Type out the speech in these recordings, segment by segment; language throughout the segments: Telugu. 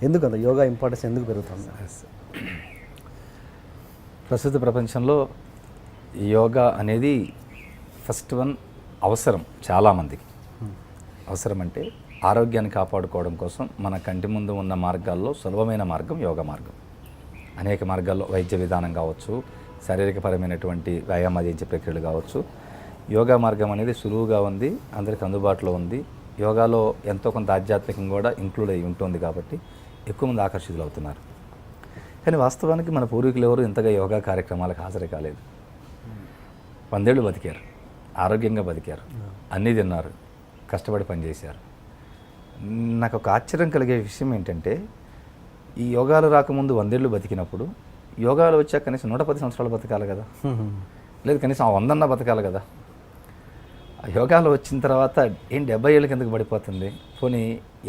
ఎందుకంత యోగా ఇంపార్టెన్స్ ఎందుకు పెరుగుతుంది? ప్రస్తుత ప్రపంచంలో యోగా అనేది ఫస్ట్ వన్ అవసరం చాలామందికి. అవసరం అంటే ఆరోగ్యాన్ని కాపాడుకోవడం కోసం మన కంటి ముందు ఉన్న మార్గాల్లో సులభమైన మార్గం యోగా మార్గం. అనేక మార్గాల్లో వైద్య విధానం కావచ్చు, శారీరకపరమైనటువంటి వ్యాయామాలు చేయించే ప్రక్రియలు కావచ్చు. యోగా మార్గం అనేది సులువుగా ఉంది, అందరికి అందుబాటులో ఉంది. యోగాలో ఎంతో కొంత ఆధ్యాత్మికం కూడా ఇంక్లూడ్ అయి ఉంటుంది కాబట్టి ఎక్కువ మంది ఆకర్షితులు అవుతున్నారు. కానీ వాస్తవానికి మన పూర్వీకులు ఎవరు ఇంతగా యోగా కార్యక్రమాలకు హాజరు కాలేదు. 100 ఏళ్ళు బతికారు, ఆరోగ్యంగా బతికారు, అన్నీ తిన్నారు, కష్టపడి పనిచేశారు. నాకు ఒక ఆశ్చర్యం కలిగే విషయం ఏంటంటే, ఈ యోగాలు రాకముందు 100 ఏళ్ళు బతికినప్పుడు యోగాలు వచ్చాక కనీసం 110 సంవత్సరాలు బతకాలి కదా, లేదు కనీసం 100 బతకాలి కదా. యోగాలు వచ్చిన తర్వాత 70 ఏళ్ళకి ఎందుకు పడిపోతుంది? పోనీ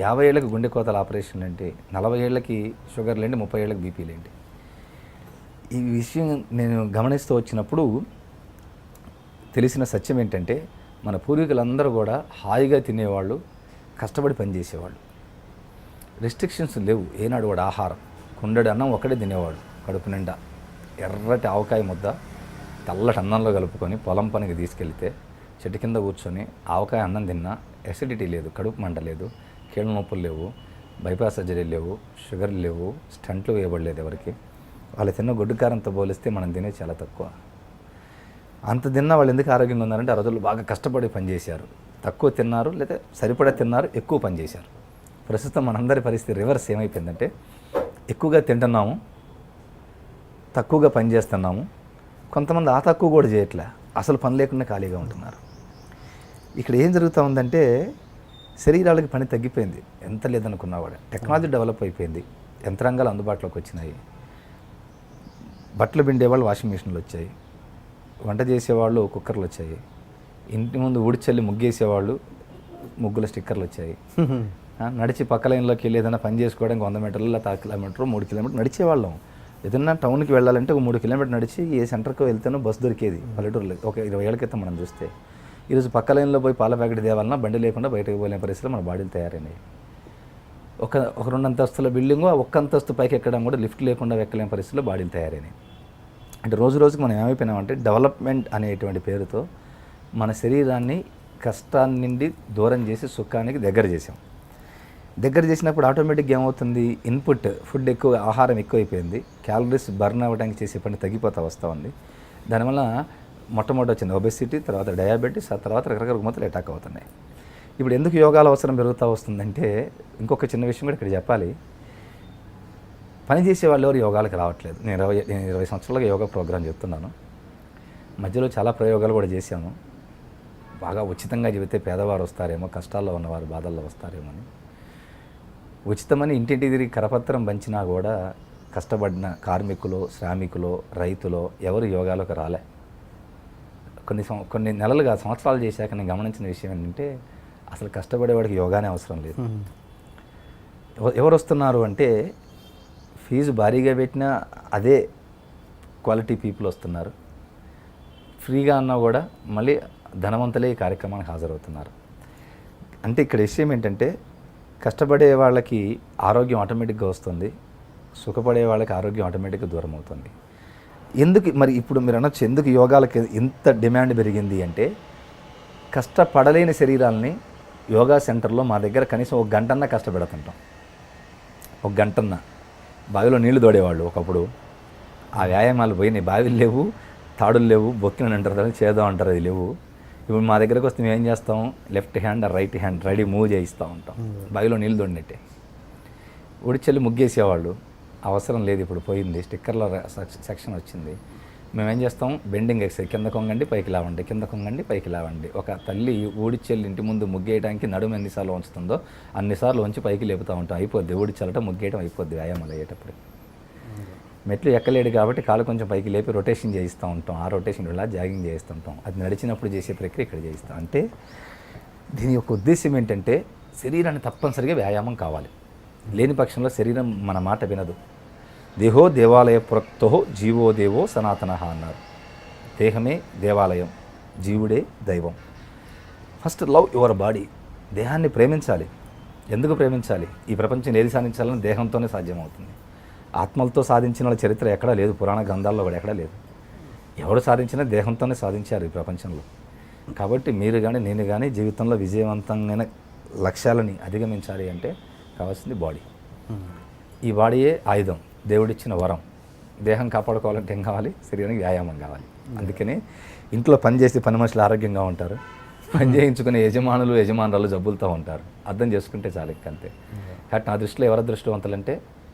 50 ఏళ్ళకి గుండె కోతల ఆపరేషన్లు ఏంటి, 40 ఏళ్ళకి షుగర్లు ఏంటి, 30 ఏళ్ళకి బీపీలు ఏంటి? ఈ విషయం నేను గమనిస్తూ వచ్చినప్పుడు తెలిసిన సత్యం ఏంటంటే, మన పూర్వీకులందరూ కూడా హాయిగా తినేవాళ్ళు, కష్టపడి పనిచేసేవాళ్ళు. రెస్ట్రిక్షన్స్ లేవు ఏనాడు కూడా. ఆహారం కుండెడు అన్నం ఒకటే తినేవాడు కడుపు నిండా. ఎర్రటి ఆవకాయ ముద్ద తెల్లటి అన్నంలో కలుపుకొని పొలం పనికి తీసుకెళ్తే చెట్టు కింద కూర్చొని ఆవకాయ అన్నం తిన్నా ఎసిడిటీ లేదు, కడుపు మంట లేదు, కీళ్ళ నొప్పులు లేవు, బైపాస్ సర్జరీ లేవు, షుగర్లు లేవు, స్టంట్లు వేయబడలేదు ఎవరికి. వాళ్ళు తిన్న గొడ్డు కారంతో పోలిస్తే మనం తినే చాలా తక్కువ. అంత తిన్నా వాళ్ళు ఎందుకు ఆరోగ్యంగా ఉన్నారంటే ఆ రోజుల్లో బాగా కష్టపడి పనిచేశారు. తక్కువ తిన్నారు, లేదా సరిపడా తిన్నారు, ఎక్కువ పనిచేశారు. ప్రస్తుతం మనందరి పరిస్థితి రివర్స్. ఏమైపోయిందంటే ఎక్కువగా తింటున్నాము, తక్కువగా పని చేస్తున్నాము. కొంతమంది ఆ తక్కువ కూడా చేయట్లే, అసలు పని లేకుండా ఖాళీగా ఉంటున్నారు. ఇక్కడ ఏం జరుగుతూ ఉందంటే శరీరాలకి పని తగ్గిపోయింది. ఎంత లేదనుకున్నా కూడా టెక్నాలజీ డెవలప్ అయిపోయింది, యంత్రాంగాలు అందుబాటులోకి వచ్చినాయి. బట్టలు పిండేవాళ్ళు వాషింగ్ మిషన్లు వచ్చాయి, వంట చేసేవాళ్ళు కుక్కర్లు వచ్చాయి, ఇంటి ముందు ఊడిచల్లి ముగ్గేసేవాళ్ళు ముగ్గుల స్టిక్కర్లు వచ్చాయి. నడిచి పక్క లైన్లోకి వెళ్ళి ఏదైనా పని చేసుకోవడానికి 100 మీటర్లు లేదా 1 కిలోమీటర్ 3 కిలోమీటర్లు నడిచేవాళ్ళం. ఏదన్నా టౌన్కి వెళ్ళాలంటే 3 కిలోమీటర్లు నడిచి ఏ సెంటర్కి వెళ్తేనో బస్సు దొరికేది. పల్లెటూరులో ఒక 20 ఏళ్ల క్రితం మనం చూస్తే. ఈరోజు పక్క లైన్లో పోయి పాల ప్యాకెట్ తేవాలన్నా బండి లేకుండా బయటకు పోలేని పరిస్థితులు మన బాడీలు తయారైనాయి. ఒక 2 అంతస్తుల బిల్డింగు ఒక్క అంతస్తు పైకి ఎక్కడం కూడా లిఫ్ట్ లేకుండా ఎక్కలేని పరిస్థితుల్లో బాడీలు తయారైనాయి. అంటే రోజు రోజుకి మనం ఏమైపోయినామంటే డెవలప్మెంట్ అనేటువంటి పేరుతో మన శరీరాన్ని కష్టాన్ని నుండి దూరం చేసి సుఖానికి దగ్గర చేసాం. దగ్గర చేసినప్పుడు ఆటోమేటిక్గా ఏమవుతుంది, ఇన్పుట్ ఫుడ్ ఎక్కువ, ఆహారం ఎక్కువైపోయింది, క్యాలరీస్ బర్న్ అవ్వడానికి చేసే పని తగ్గిపోతూ వస్తూ ఉంది. దానివల్ల మొట్టమొదటి వచ్చింది ఒబెసిటీ, తర్వాత డయాబెటీస్, ఆ తర్వాత రకరకాల రుగ్మతలు అటాక్ అవుతున్నాయి. ఇప్పుడు ఎందుకు యోగాల అవసరం పెరుగుతూ వస్తుందంటే ఇంకొక చిన్న విషయం కూడా ఇక్కడ చెప్పాలి. పని చేసే వాళ్ళు ఎవరు యోగాలకు రావట్లేదు. నేను 20 సంవత్సరాలుగా యోగా ప్రోగ్రాం చెప్తున్నాను. మధ్యలో చాలా ప్రయోగాలు కూడా చేశాము. బాగా ఉచితంగా చెబితే పేదవారు వస్తారేమో, కష్టాల్లో ఉన్నవారు బాధల్లో వస్తారేమో అని. ఉచితమని ఇంటింటి తిరిగి కరపత్రం పంచినా కూడా కష్టపడిన కార్మికులు, శ్రామికులు, రైతులు ఎవరు యోగాలోకి రాలే. కొన్ని నెలలుగా, సంవత్సరాలు చేశాక నేను గమనించిన విషయం ఏంటంటే అసలు కష్టపడేవాడికి యోగానే అవసరం లేదు. ఎవరు వస్తున్నారు అంటే ఫీజు భారీగా పెట్టినా అదే క్వాలిటీ పీపుల్ వస్తున్నారు. ఫ్రీగా అన్నా కూడా మళ్ళీ ధనవంతులే ఈ కార్యక్రమానికి హాజరవుతున్నారు. అంటే ఇక్కడ విషయం ఏంటంటే కష్టపడే వాళ్ళకి ఆరోగ్యం ఆటోమేటిక్గా వస్తుంది, సుఖపడే వాళ్ళకి ఆరోగ్యం ఆటోమేటిక్గా దూరం అవుతుంది. ఎందుకు మరి ఇప్పుడు మీరు అనొచ్చు ఎందుకు యోగాలకి ఇంత డిమాండ్ పెరిగింది అంటే, కష్టపడలేని శరీరాలని యోగా సెంటర్లో మా దగ్గర కనీసం 1 గంటన్నా కష్టపెడుతుంటాం. 1 గంటన్నా బావిలో నీళ్లు తోడేవాళ్ళు ఒకప్పుడు. ఆ వ్యాయామాలు పోయినాయి. బావిలు లేవు, తాడులు లేవు, బొక్కిన అంటారు, చేద్దాం అంటారు, అది లేవు. ఇప్పుడు మా దగ్గరకు వస్తే మేము ఏం చేస్తాం, left hand right hand ready move చేయిస్తూ ఉంటాం. బావిలో నీళ్ళు తోడినట్టే. ఉడిచెల్లి ముగ్గేసేవాళ్ళు, అవసరం లేదు, ఇప్పుడు పోయింది. స్టిక్కర్లో సెక్షన్ వచ్చింది. మేము ఏం చేస్తాం, బెండింగ్ ఎక్సైజ్, కింద కొంగండి పైకి లావండి, కింద కొంగండి పైకి లావండి. ఒక తల్లి ఊడిచెల్లి ఇంటి ముందు ముగ్గేయడానికి నడుము ఎన్నిసార్లు ఉంచుతుందో అన్నిసార్లు ఉంచి పైకి లేపుతూ ఉంటాం. అయిపోద్ది, ఊడిచెల్లటం ముగ్గేయటం అయిపోద్ది వ్యాయామాలు అయ్యేటప్పుడు. మెట్లు ఎక్కలేడు కాబట్టి కాలు కొంచెం పైకి లేపి రొటేషన్ చేయిస్తూ ఉంటాం. ఆ రొటేషన్ ఇలా జాగింగ్ చేస్తుంటాం. అది నడిచినప్పుడు చేసే ప్రక్రియ ఇక్కడ చేయిస్తాం. అంటే దీని యొక్క ఉద్దేశం ఏంటంటే శరీరాన్ని తప్పనిసరిగా వ్యాయామం కావాలి. లేని పక్షంలో శరీరం మన మాట వినదు. దేహో దేవాలయ పురక్తో జీవో దేవో సనాతనః అన్నారు. దేహమే దేవాలయం, జీవుడే దైవం. First love your body. దేహాన్ని ప్రేమించాలి. ఎందుకు ప్రేమించాలి? ఈ ప్రపంచం ఏది సాధించాలని దేహంతోనే సాధ్యమవుతుంది. ఆత్మలతో సాధించిన వాళ్ళ చరిత్ర ఎక్కడా లేదు, పురాణ గ్రంథాల్లో కూడా ఎక్కడా లేదు. ఎవరు సాధించినా దేహంతోనే సాధించారు ఈ ప్రపంచంలో. కాబట్టి మీరు కానీ నేను కానీ జీవితంలో విజయవంతమైన లక్ష్యాలని అధిగమించాలి అంటే కావాల్సింది బాడీ. ఈ బాడీయే ఆయుధం, దేవుడిచ్చిన వరం. దేహం కాపాడుకోవాలంటే ఏం కావాలి? శరీరానికి వ్యాయామం కావాలి. అందుకని ఇంట్లో పనిచేసి పని మనుషులు ఆరోగ్యంగా ఉంటారు, పని చేయించుకునే యజమానురాలు జబ్బులతో ఉంటారు. అర్థం చేసుకుంటే చాలు అంతే. కాబట్టి నా దృష్టిలో ఎవరు అదృష్టవంతులు అంటే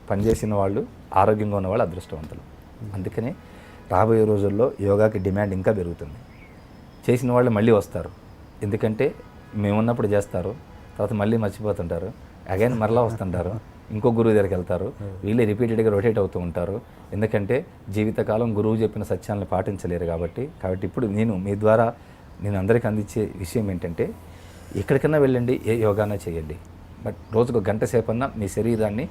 పనిచేసిన వాళ్ళు, ఆరోగ్యంగా ఉన్న వాళ్ళు అదృష్టవంతులు. అందుకని రాబోయే రోజుల్లో యోగాకి డిమాండ్ ఇంకా పెరుగుతుంది. చేసిన వాళ్ళు మళ్ళీ వస్తారు, ఎందుకంటే మేమున్నప్పుడు చేస్తారు, తర్వాత మళ్ళీ మర్చిపోతుంటారు, అగైన్ మరలా వస్తుంటారు, ఇంకో గురువు దగ్గరికి వెళ్తారు, వీళ్ళే రిపీటెడ్గా రొటేట్ అవుతూ ఉంటారు. ఎందుకంటే జీవితకాలం గురువు చెప్పిన సత్యాలను పాటించలేరు కాబట్టి ఇప్పుడు మీ ద్వారా నేను అందరికీ అందించే విషయం ఏంటంటే ఎక్కడికన్నా వెళ్ళండి, ఏ యోగానా చేయండి, బట్ రోజుకు గంట సేపన్నా మీ శరీరాన్ని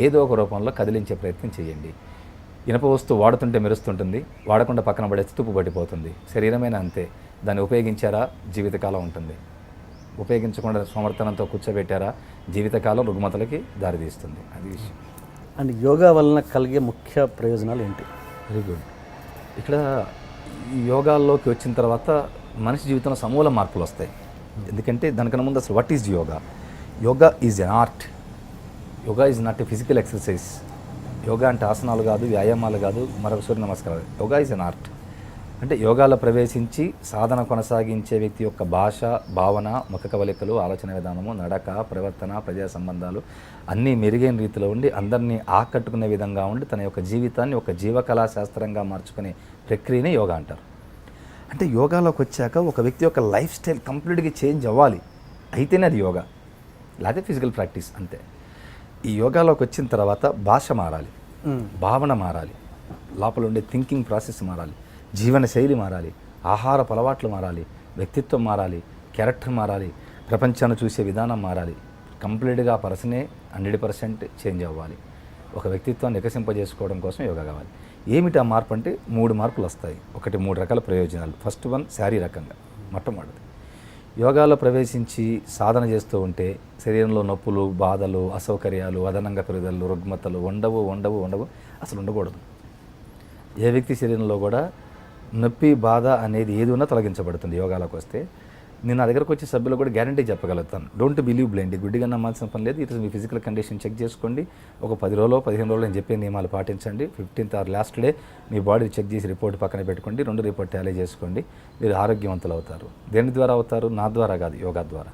ఏదో ఒక రూపంలో కదిలించే ప్రయత్నం చేయండి. ఇనప వస్తువు వాడుతుంటే మెరుస్తుంటుంది, వాడకుండా పక్కన పడేసి తుప్పు పడిపోతుంది. శరీరమైనా అంతే, దాన్ని ఉపయోగించారా జీవితకాలం ఉంటుంది, ఉపయోగించకుండా సమర్థనంతో కూర్చోబెట్టారా జీవితకాలం రుగ్మతలకి దారితీస్తుంది. అది విషయం. అండ్ యోగా వలన కలిగే ముఖ్య ప్రయోజనాలు ఏంటి? Very good. ఇక్కడ ఈ యోగాల్లోకి వచ్చిన తర్వాత మనిషి జీవితంలో సమూల మార్పులు వస్తాయి. ఎందుకంటే దానికన్నా ముందు అసలు what is yoga? Yoga is an art. Yoga is not a physical exercise. Yoga అంటే ఆసనాలు కాదు, వ్యాయామాలు కాదు, మరొక సూర్య నమస్కారాలు. Yoga is an art. అంటే యోగాలో ప్రవేశించి సాధన కొనసాగించే వ్యక్తి యొక్క భాష, భావన, ముఖ కవలికలు, ఆలోచన విధానము, నడక, ప్రవర్తన, ప్రజా సంబంధాలు అన్నీ మెరుగైన రీతిలో ఉండి అందరినీ ఆకట్టుకునే విధంగా ఉండి తన యొక్క జీవితాన్ని ఒక జీవకళా శాస్త్రంగా మార్చుకునే ప్రక్రియనే యోగా అంటారు. అంటే యోగాలోకి వచ్చాక ఒక వ్యక్తి యొక్క లైఫ్ స్టైల్ కంప్లీట్గా చేంజ్ అవ్వాలి, అయితేనే అది యోగా, లేకపోతే ఫిజికల్ ప్రాక్టీస్ అంతే. ఈ యోగాలోకి వచ్చిన తర్వాత భాష మారాలి, భావన మారాలి, లోపల ఉండే థింకింగ్ ప్రాసెస్ మారాలి, జీవన శైలి మారాలి, ఆహారపు అలవాట్లు మారాలి, వ్యక్తిత్వం మారాలి, క్యారెక్టర్ మారాలి, ప్రపంచాన్ని చూసే విధానం మారాలి. కంప్లీట్గా పర్సనే 100% చేంజ్ అవ్వాలి. ఒక వ్యక్తిత్వాన్ని వికసింపజేసుకోవడం కోసం యోగా కావాలి. ఏమిటి ఆ మార్పు అంటే 3 మార్పులు వస్తాయి. 3 రకాల ప్రయోజనాలు. ఫస్ట్ వన్ శారీరకంగా. మొట్టమొదటి యోగాలో ప్రవేశించి సాధన చేస్తూ ఉంటే శరీరంలో నొప్పులు, బాధలు, అసౌకర్యాలు, అదనంగా పెరుగుదలు, రుగ్మతలు ఉండవు, అసలు ఉండకూడదు. ఏ వ్యక్తి శరీరంలో కూడా నొప్పి, బాధ అనేది ఏది ఉన్నా తొలగించబడుతుంది యోగాలోకి వస్తే. నేను నా దగ్గరకు వచ్చే సభ్యులు కూడా గ్యారంటీ చెప్పగలుగుతాను. Don't believe blind. గుడ్డిగా నమ్మాల్సిన పని లేదు. ఈరోజు మీ ఫిజికల్ కండిషన్ చెక్ చేసుకోండి. ఒక 10 రోజులు 15 రోజులు నేను చెప్పే నియమాలు పాటించండి. 15th ఆర్ లాస్ట్ డే మీ బాడీ చెక్ చేసి రిపోర్ట్ పక్కన పెట్టుకోండి. 2 రిపోర్ట్ టాలీ చేసుకోండి. మీరు ఆరోగ్యవంతులు అవుతారు. దేని ద్వారా అవుతారు? నా ద్వారా కాదు, యోగా ద్వారా.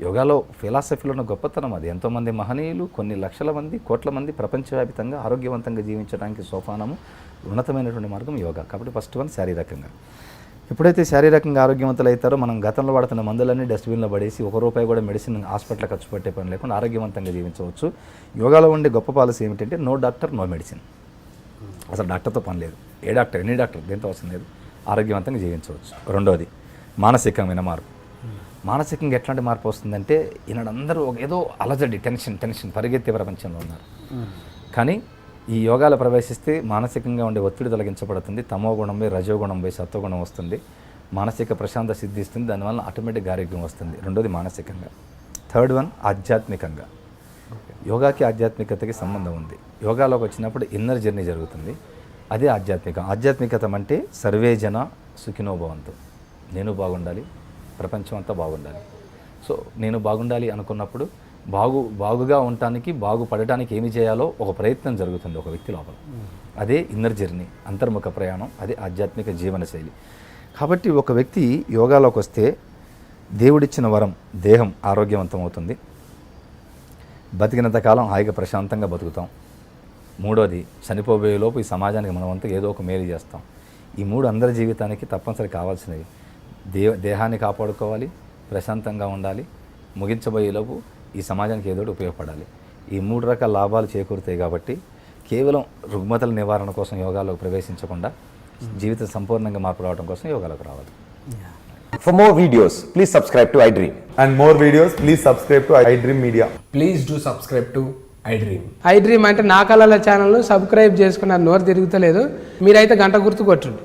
యోగాలో ఫిలాసఫీలో ఉన్న గొప్పతనం అది. ఎంతోమంది మహనీయులు, కొన్ని లక్షల మంది, కోట్ల మంది ప్రపంచవ్యాప్తంగా ఆరోగ్యవంతంగా జీవించడానికి సోపానము, ఉన్నతమైనటువంటి మార్గం యోగా. కాబట్టి ఫస్ట్ వన్ శారీరకంగా. ఎప్పుడైతే శారీరకంగా ఆరోగ్యవంతులు అవుతారో మనం గతంలో వాడుతున్న మందులన్నీ డస్ట్బిన్లో పడేసి ₹1 కూడా మెడిసిన్ హాస్పిటల్ ఖర్చు పెట్టే పని లేకుండా ఆరోగ్యవంతంగా జీవించవచ్చు. యోగాలో ఉండే గొప్ప పాలసీ ఏమిటంటే నో డాక్టర్ నో మెడిసిన్. అసలు డాక్టర్తో పని లేదు. ఎనీ డాక్టర్ దేంతో అవసరం లేదు. ఆరోగ్యవంతంగా జీవించవచ్చు. రెండోది మానసికమైన మార్పు. మానసికంగా ఎట్లాంటి మార్పు వస్తుందంటే ఈనాడందరూ ఏదో అలజడి, టెన్షన్ పరిగెత్తే ప్రపంచంలో ఉన్నారు. కానీ ఈ యోగాలో ప్రవేశిస్తే మానసికంగా ఉండే ఒత్తిడి తొలగించబడుతుంది. తమో గుణం పోయి రజోగుణం పోయి సత్వగుణం వస్తుంది. మానసిక ప్రశాంతత సిద్ధిస్తుంది. దానివల్ల ఆటోమేటిక్గా ఆరోగ్యం వస్తుంది. రెండోది మానసికంగా. థర్డ్ వన్ ఆధ్యాత్మికంగా. యోగాకి ఆధ్యాత్మికతకి సంబంధం ఉంది. యోగాలోకి వచ్చినప్పుడు ఇన్నర్ జర్నీ జరుగుతుంది. అదే ఆధ్యాత్మికత అంటే సర్వే జన సుఖినో భవంతు. నేను బాగుండాలి, ప్రపంచం అంతా బాగుండాలి. సో నేను బాగుండాలి అనుకున్నప్పుడు బాగుగా ఉండటానికి, బాగుపడటానికి ఏమి చేయాలో ఒక ప్రయత్నం జరుగుతుంది ఒక వ్యక్తి లోపల. అదే ఇన్నర్ జర్నీ, అంతర్ముఖ ప్రయాణం. అదే ఆధ్యాత్మిక జీవన శైలి. కాబట్టి ఒక వ్యక్తి యోగాలోకి వస్తే దేవుడిచ్చిన వరం, దేహం ఆరోగ్యవంతం అవుతుంది. బతికినంత కాలం హాయిగా ప్రశాంతంగా బతుకుతాం. మూడోది చనిపోబోయేలోపు ఈ సమాజానికి మనమంతా ఏదో ఒక మేలు చేస్తాం. ఈ 3 అందరి జీవితానికి తప్పనిసరి కావాల్సినవి. దేహాన్ని కాపాడుకోవాలి, ప్రశాంతంగా ఉండాలి, ముగించబోయేలోపు ఈ సమాజానికి ఏదో ఉపయోగపడాలి. ఈ 3 రకాల లాభాలు చేకూరుతాయి. కాబట్టి కేవలం రుగ్మతల నివారణ కోసం యోగాలోకి ప్రవేశించకుండా జీవితం సంపూర్ణంగా మార్పు రావడం కోసం యోగాలోకి రావాలి. For more videos, please subscribe to iDream. And more videos, please subscribe to iDream Media. Please do subscribe to iDream. iDream అంటే నా కళల ఛానల్ను సబ్స్క్రైబ్ చేసుకున్నారు. నోరు తిరుగుతలేదు. మీరైతే గంట గుర్తు కొట్టండి.